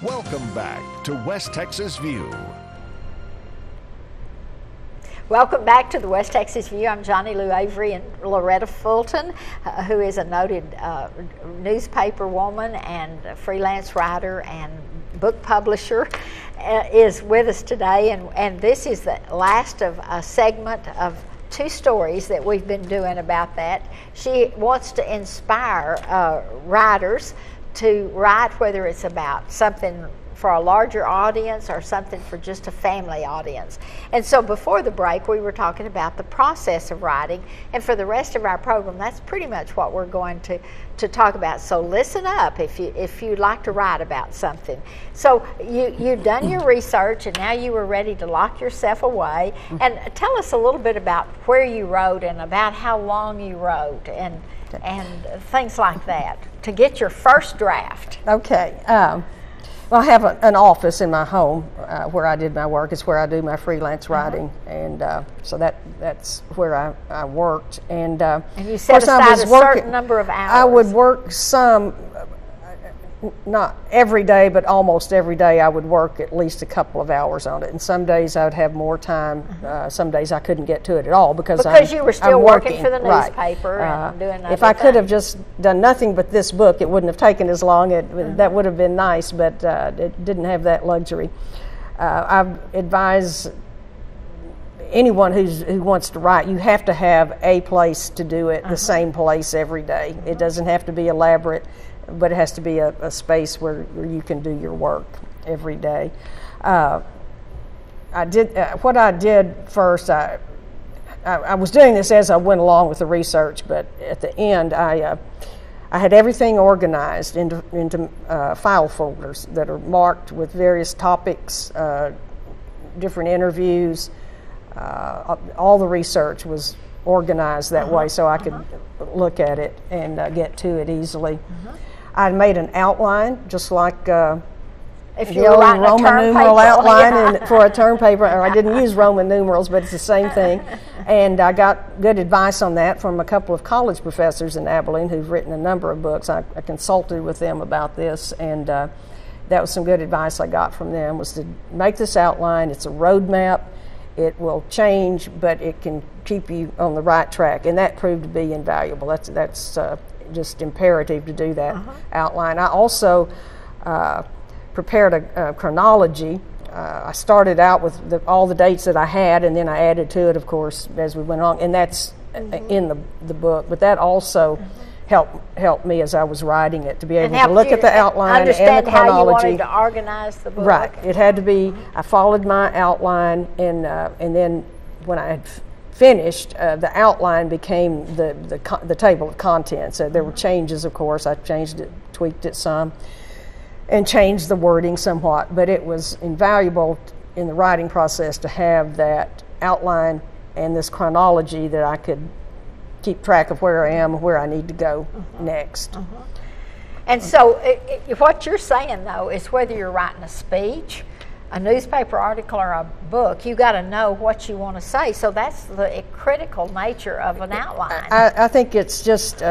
Welcome back to West Texas View. Welcome back to the West Texas View. I'm Johnny Lou Avery, and Loretta Fulton, who is a noted newspaper woman and a freelance writer and book publisher, is with us today. And this is the last of a segment of 2 stories that we've been doing about that. She wants to inspire writers to write, whether it's about something for a larger audience or something for just a family audience. And so before the break, we were talking about the process of writing, and for the rest of our program, that's pretty much what we're going to talk about. So listen up if you'd like to write about something. So you've done your research, and now you were ready to lock yourself away. And tell us a little bit about where you wrote and about how long you wrote and things like that to get your first draft. Okay. Well, I have an office in my home where I did my work. It's where I do my freelance writing, and so that's where I worked. And you set aside a certain number of hours. I would work some, not every day, but almost every day. I would work at least a couple of hours on it. And some days I would have more time. Some days I couldn't get to it at all because you were still working for the newspaper and doing other If I could have things. just done nothing but this book, it wouldn't have taken as long. That would have been nice, but it didn't have that luxury. I advise anyone who wants to write, you have to have a place to do it, the same place every day. It doesn't have to be elaborate, but it has to be a space where you can do your work every day. What I did first, I was doing this as I went along with the research, but at the end I had everything organized into file folders that are marked with various topics, different interviews. All the research was organized that way so I could look at it and get to it easily. I made an outline, just like if the you were old writing Roman a term numeral paper, outline for a term paper. Or I didn't use Roman numerals, but it's the same thing. And I got good advice on that from a couple of college professors in Abilene who've written a number of books. I consulted with them about this, and that was some good advice I got from them, was to make this outline. It's a roadmap. It will change, but it can keep you on the right track, and that proved to be invaluable. That's just imperative to do that outline. I also prepared a chronology. I started out with all the dates that I had, and then I added to it, of course, as we went on, and that's in the book. But that also helped me as I was writing it to be able to look at the outline and the chronology. Understand how you wanted to organize the book. Right. It had to be. I followed my outline, and then when I had finished, the outline became the table of contents. So there were changes, of course. I changed it, tweaked it some, and changed the wording somewhat. But it was invaluable in the writing process to have that outline and this chronology that I could keep track of where I am, where I need to go next. And so what you're saying, though, is whether you're writing a speech, a newspaper article, or a book, you got to know what you want to say. So that's the critical nature of an outline. I think it's just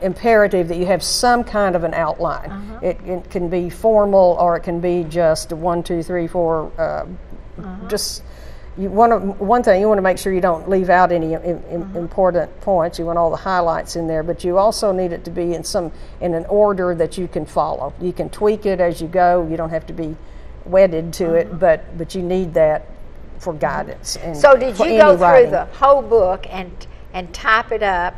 imperative that you have some kind of an outline. It can be formal, or it can be just 1, 2, 3, 4. Just one thing, you want to make sure you don't leave out any important points. You want all the highlights in there, but you also need it to be in an order that you can follow. You can tweak it as you go. You don't have to be wedded to it, but you need that for guidance. And so did you go through writing. the whole book and type it up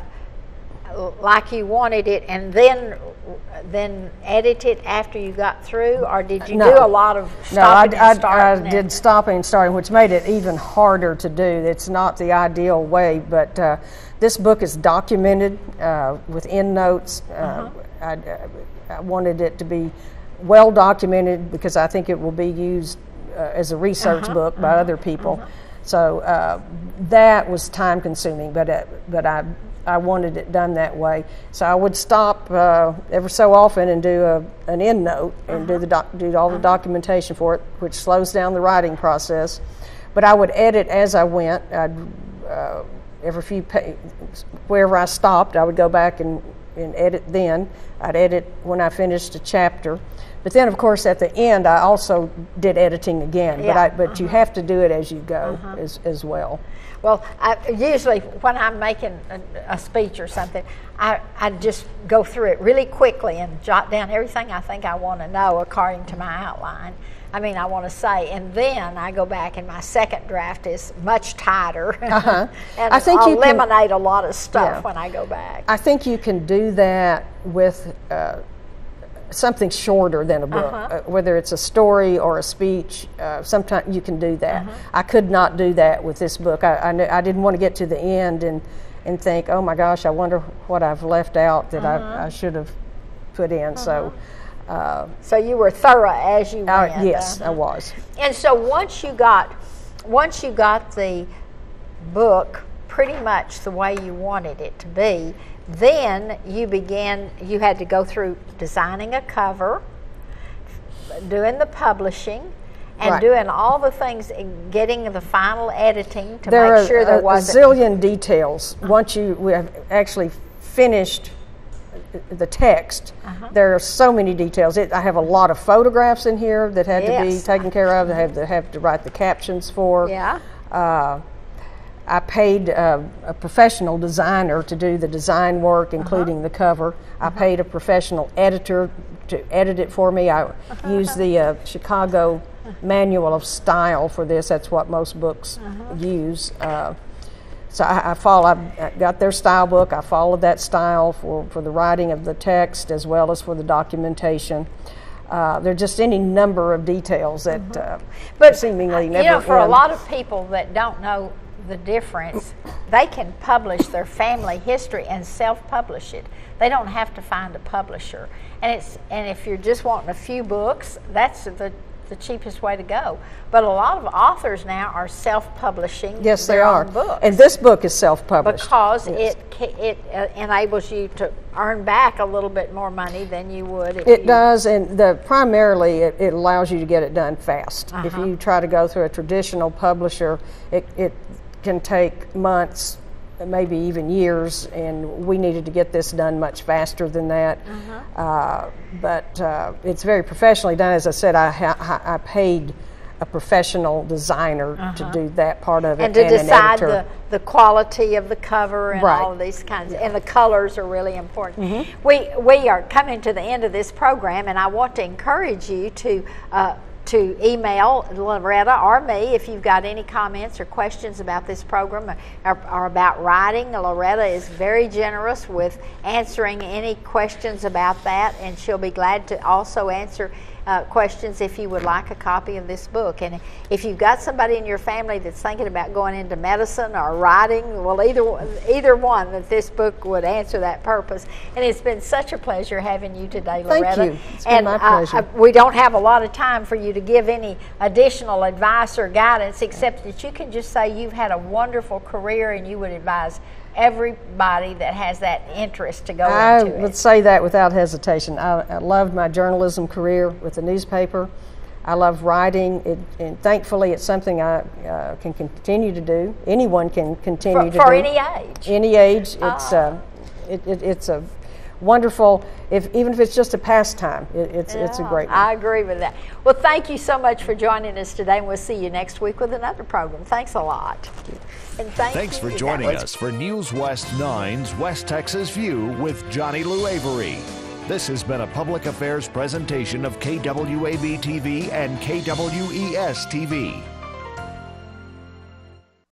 like you wanted it, and then edit it after you got through, or did you do a lot of stopping and starting? I did stopping and starting, which made it even harder to do. It's not the ideal way, but this book is documented with endnotes. I wanted it to be well documented because I think it will be used as a research book by other people. So that was time consuming, but I wanted it done that way. So I would stop every so often and do an end note and do all the documentation for it, which slows down the writing process. But I would edit as I went. Every few wherever I stopped, I would go back and edit then. I'd edit when I finished a chapter. But then, of course, at the end, I also did editing again. Yeah. But you have to do it as you go as well. Well, usually when I'm making a speech or something, I just go through it really quickly and jot down everything I think I want to know according to my outline. I mean, I want to say, and then I go back and my second draft is much tighter. And I think I'll you can eliminate a lot of stuff when I go back. I think you can do that with something shorter than a book, whether it's a story or a speech. Sometimes you can do that. I could not do that with this book. I didn't want to get to the end and think, oh my gosh, I wonder what I've left out that I should have put in. So you were thorough as you went. Yes, I was. And so once you got the book pretty much the way you wanted it to be, then you had to go through designing a cover, doing the publishing, and doing all the things, getting the final editing to make sure there wasn't a zillion details. Once we have actually finished the text, there are so many details. I have a lot of photographs in here that had to be taken care of. I have to write the captions for. Yeah. I paid a professional designer to do the design work, including the cover. I paid a professional editor to edit it for me. I used the Chicago Manual of Style for this. That's what most books use. So I got their style book. I followed that style for the writing of the text as well as for the documentation. There are just any number of details that seemingly never for a lot of people that don't know the difference, they can publish their family history and self-publish it. They don't have to find a publisher. And if you're just wanting a few books, that's the cheapest way to go. But a lot of authors now are self-publishing their own books. And this book is self-published. Because it enables you to earn back a little bit more money than you would if It does, and primarily it allows you to get it done fast. If you try to go through a traditional publisher, it can take months, maybe even years, and we needed to get this done much faster than that. But it's very professionally done. As I said, I paid a professional designer to do that part of it, and to decide an editor. the quality of the cover and all of these kinds, and the colors are really important. We are coming to the end of this program, and I want to encourage you to email Loretta or me if you've got any comments or questions about this program or about writing. Loretta is very generous with answering any questions about that, and she'll be glad to also answer questions if you would like a copy of this book. And if you've got somebody in your family that's thinking about going into medicine or writing, well, either one, that this book would answer that purpose. And it's been such a pleasure having you today, Loretta. Thank you. It's been my pleasure. We don't have a lot of time for you to give any additional advice or guidance, except that you can just say you've had a wonderful career and you would advise everybody that has that interest to go into it. I would say that without hesitation. I loved my journalism career with the newspaper. I love writing, and thankfully it's something I can continue to do. Anyone can continue to do. For any age. Any age. It's a wonderful, even if it's just a pastime, it's a great one. I agree with that. Well, thank you so much for joining us today, and we'll see you next week with another program. Thanks a lot. And thanks for joining us for News West 9's West Texas View with Johnny Lou Avery. This has been a public affairs presentation of KWAB-TV and KWES-TV.